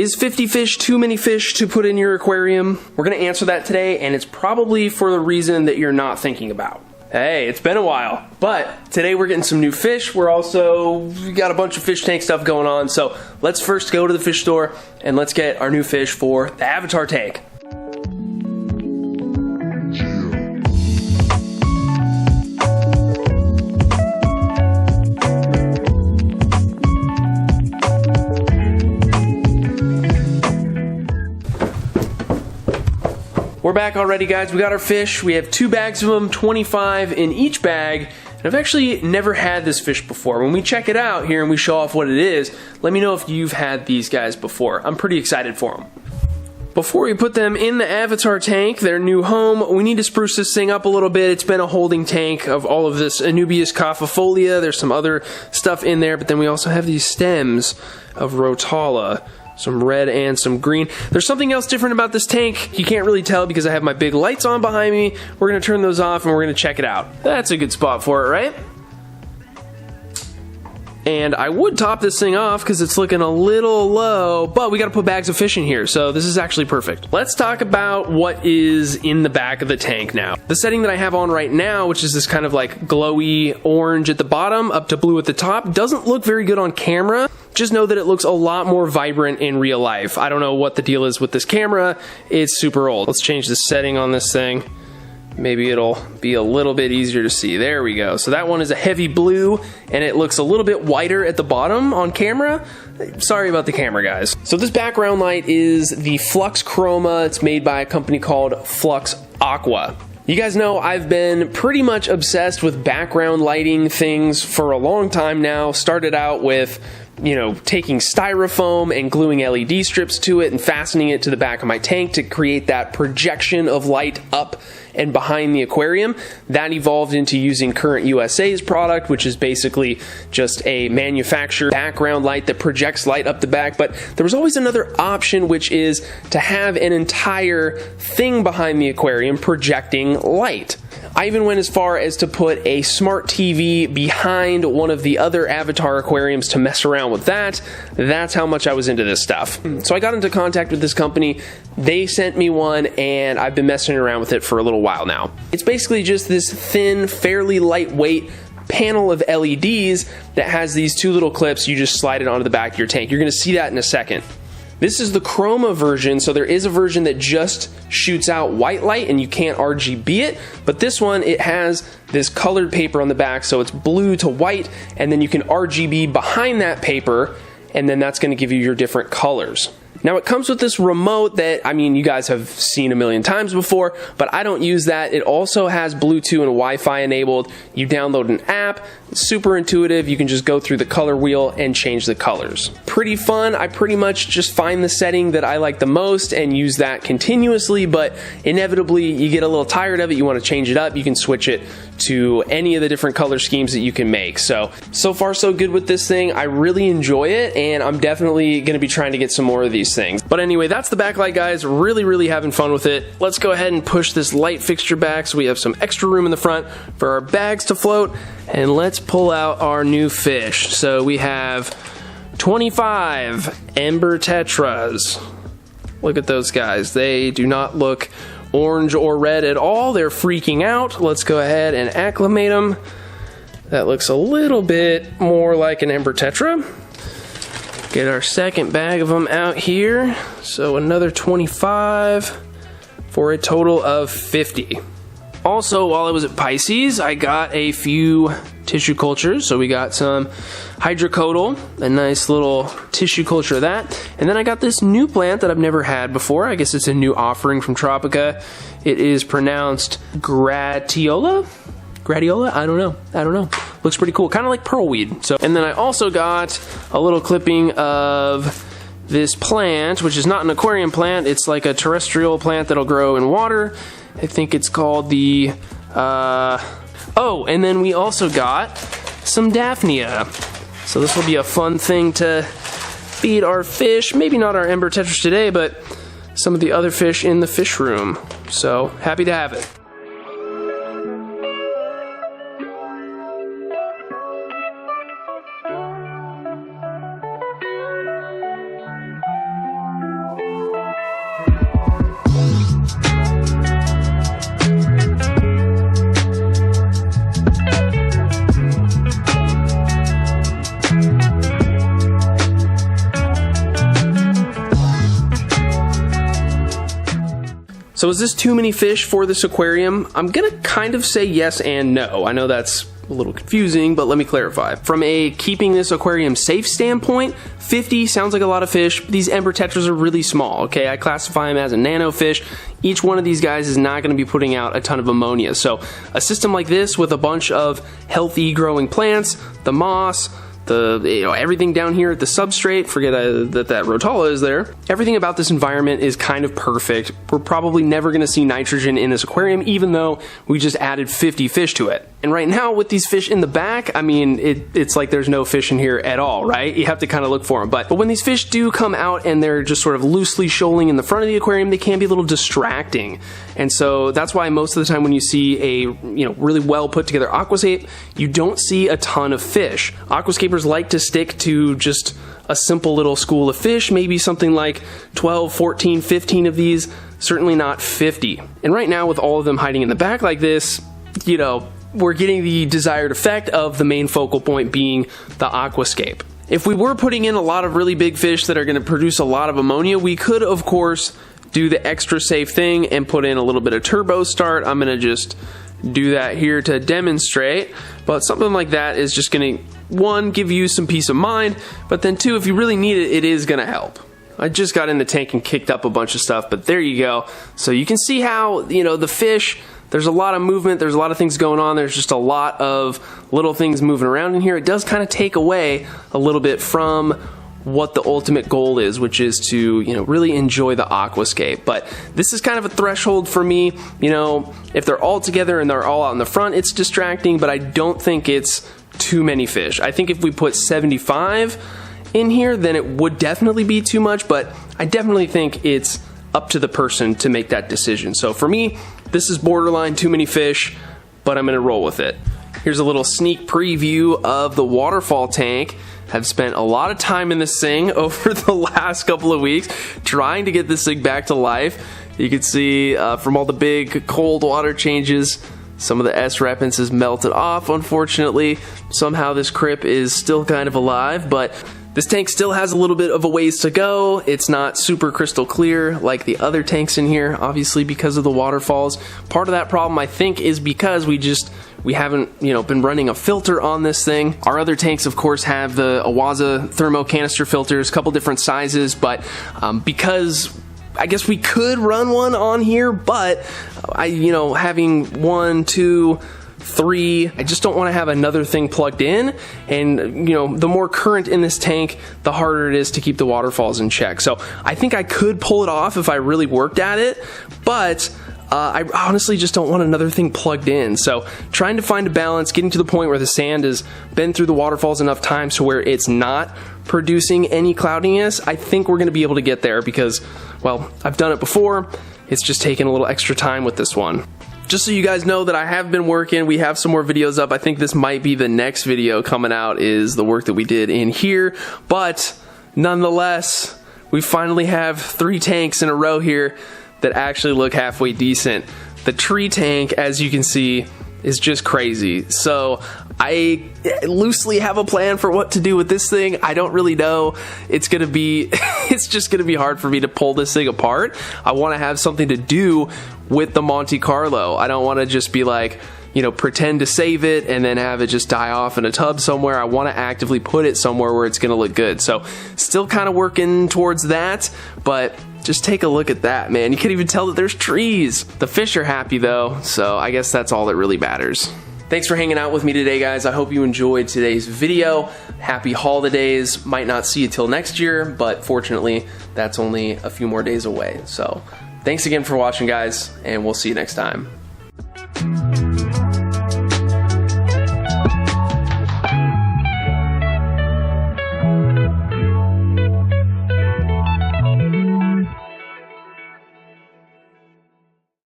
Is 50 fish too many fish to put in your aquarium? We're gonna answer that today, and it's probably for the reason that you're not thinking about. Hey, it's been a while, but today we're getting some new fish. We got a bunch of fish tank stuff going on, so let's first go to the fish store and let's get our new fish for the Avatar tank. We're back already, guys. We got our fish. We have 2 bags of them, 25 in each bag. And I've actually never had this fish before. When we check it out here and we show off what it is, let me know if you've had these guys before. I'm pretty excited for them. Before we put them in the Avatar tank, their new home, we need to spruce this thing up a little bit. It's been a holding tank of all of this Anubias cophifolia. There's some other stuff in there, but then we also have these stems of Rotala. Some red and some green. There's something else different about this tank. You can't really tell because I have my big lights on behind me. We're gonna turn those off and we're gonna check it out. That's a good spot for it, right? And I would top this thing off because it's looking a little low, but we gotta put bags of fish in here, so this is actually perfect. Let's talk about what is in the back of the tank now. The setting that I have on right now, which is this kind of like glowy orange at the bottom up to blue at the top, doesn't look very good on camera. Just know that it looks a lot more vibrant in real life. I don't know what the deal is with this camera. It's super old. Let's change the setting on this thing. Maybe it'll be a little bit easier to see. There we go. So that one is a heavy blue, and it looks a little bit whiter at the bottom on camera. Sorry about the camera, guys. So this background light is the Flux Chroma. It's made by a company called Flux Aqua. You guys know I've been pretty much obsessed with background lighting things for a long time now. Started out with, you know, taking styrofoam and gluing LED strips to it and fastening it to the back of my tank to create that projection of light up and behind the aquarium. That evolved into using Current USA's product, which is basically just a manufactured background light that projects light up the back. But there was always another option, which is to have an entire thing behind the aquarium projecting light. I even went as far as to put a smart TV behind one of the other Avatar aquariums to mess around with that. That's how much I was into this stuff. So I got into contact with this company. They sent me one, and I've been messing around with it for a little while now. It's basically just this thin, fairly lightweight panel of LEDs that has these 2 little clips. You just slide it onto the back of your tank. You're going to see that in a second. This is the Chroma version, so there is a version that just shoots out white light and you can't RGB it, but this one, it has this colored paper on the back, so it's blue to white, and then you can RGB behind that paper, and then that's going to give you your different colors. Now it comes with this remote that, I mean, you guys have seen a million times before, but I don't use that. It also has Bluetooth and Wi-Fi enabled. You download an app, it's super intuitive. You can just go through the color wheel and change the colors. Pretty fun. I pretty much just find the setting that I like the most and use that continuously, but inevitably you get a little tired of it. You want to change it up. You can switch it to any of the different color schemes that you can make. So far so good with this thing. I really enjoy it, and I'm definitely going to be trying to get some more of these things. But anyway, that's the backlight, guys. Really having fun with it. Let's go ahead and push this light fixture back so we have some extra room in the front for our bags to float, and let's pull out our new fish. So we have 25 Ember Tetras. Look at those guys. They do not look orange or red at all. They're freaking out. Let's go ahead and acclimate them. That looks a little bit more like an Ember Tetra. Get our second bag of them out here. So another 25 for a total of 50. Also, while I was at Pisces, I got a few tissue cultures. So we got some hydrocodal, a nice little tissue culture of that. And then I got this new plant that I've never had before. I guess it's a new offering from Tropica. It is pronounced Gratiola? Gradiola? I don't know. Looks pretty cool. Kind of like pearlweed. So, and then I also got a little clipping of this plant, which is not an aquarium plant. It's like a terrestrial plant that'll grow in water. I think it's called the, oh, and then we also got some Daphnia. So this will be a fun thing to feed our fish. Maybe not our Ember Tetras today, but some of the other fish in the fish room. So happy to have it. So is this too many fish for this aquarium? I'm gonna kind of say yes and no. I know that's a little confusing, but let me clarify. From a keeping this aquarium safe standpoint, 50 sounds like a lot of fish. These ember tetras are really small, okay? I classify them as a nano fish. Each one of these guys is not going to be putting out a ton of ammonia. So a system like this with a bunch of healthy growing plants, the moss, everything down here at the substrate, forget that rotala is there. Everything about this environment is kind of perfect. We're probably never going to see nitrogen in this aquarium, even though we just added 50 fish to it. And right now with these fish in the back, I mean, it's like there's no fish in here at all, right? You have to kind of look for them. But when these fish do come out and they're just sort of loosely shoaling in the front of the aquarium, they can be a little distracting. And so that's why most of the time when you see a really well put together aquascape, you don't see a ton of fish. Aquascapers like to stick to just a simple little school of fish, maybe something like 12, 14, 15 of these, certainly not 50. And right now with all of them hiding in the back like this, we're getting the desired effect of the main focal point being the aquascape. If we were putting in a lot of really big fish that are going to produce a lot of ammonia, we could of course do the extra safe thing and put in a little bit of turbo start. I'm going to just do that here to demonstrate, but something like that is just going to, one, give you some peace of mind, but then two, if you really need it, it is going to help. I just got in the tank and kicked up a bunch of stuff, but there you go. So you can see how, the fish, there's a lot of movement, there's a lot of things going on, there's just a lot of little things moving around in here. It does kind of take away a little bit from what the ultimate goal is, which is to, really enjoy the aquascape. But this is kind of a threshold for me. If they're all together and they're all out in the front, it's distracting, but I don't think it's too many fish. I think if we put 75 in here, then it would definitely be too much, but I definitely think it's up to the person to make that decision. So for me, this is borderline too many fish, but I'm gonna roll with it. Here's a little sneak preview of the Waterfall tank. I've spent a lot of time in this thing over the last couple of weeks trying to get this thing back to life. You can see from all the big cold water changes, some of the S-repens has melted off, unfortunately. Somehow this crypt is still kind of alive, but this tank still has a little bit of a ways to go. It's not super crystal clear like the other tanks in here, obviously because of the waterfalls. Part of that problem, I think, is because we haven't, been running a filter on this thing. Our other tanks, of course, have the Awaza thermo canister filters, a couple different sizes, but because I guess we could run one on here, but having 1, 2, 3, I just don't want to have another thing plugged in, and the more current in this tank, the harder it is to keep the waterfalls in check. So I think I could pull it off if I really worked at it, but I honestly just don't want another thing plugged in. So trying to find a balance, getting to the point where the sand has been through the waterfalls enough times to where it's not producing any cloudiness, I think we're going to be able to get there because, well, I've done it before. It's just taking a little extra time with this one. Just so you guys know that I have been working, we have some more videos up. I think this might be the next video coming out, is the work that we did in here, but nonetheless, we finally have 3 tanks in a row here that actually look halfway decent. The tree tank, as you can see, is just crazy. So I loosely have a plan for what to do with this thing. I don't really know. It's gonna be it's just gonna be hard for me to pull this thing apart. I want to have something to do with the Monte Carlo. I don't want to just be like, pretend to save it and then have it just die off in a tub somewhere. I want to actively put it somewhere where it's going to look good. So still kind of working towards that, but just take a look at that, man. You can't even tell that there's trees. The fish are happy though, so I guess that's all that really matters. Thanks for hanging out with me today, guys. I hope you enjoyed today's video. Happy holidays. Might not see you till next year, but fortunately, that's only a few more days away. So thanks again for watching, guys, and we'll see you next time.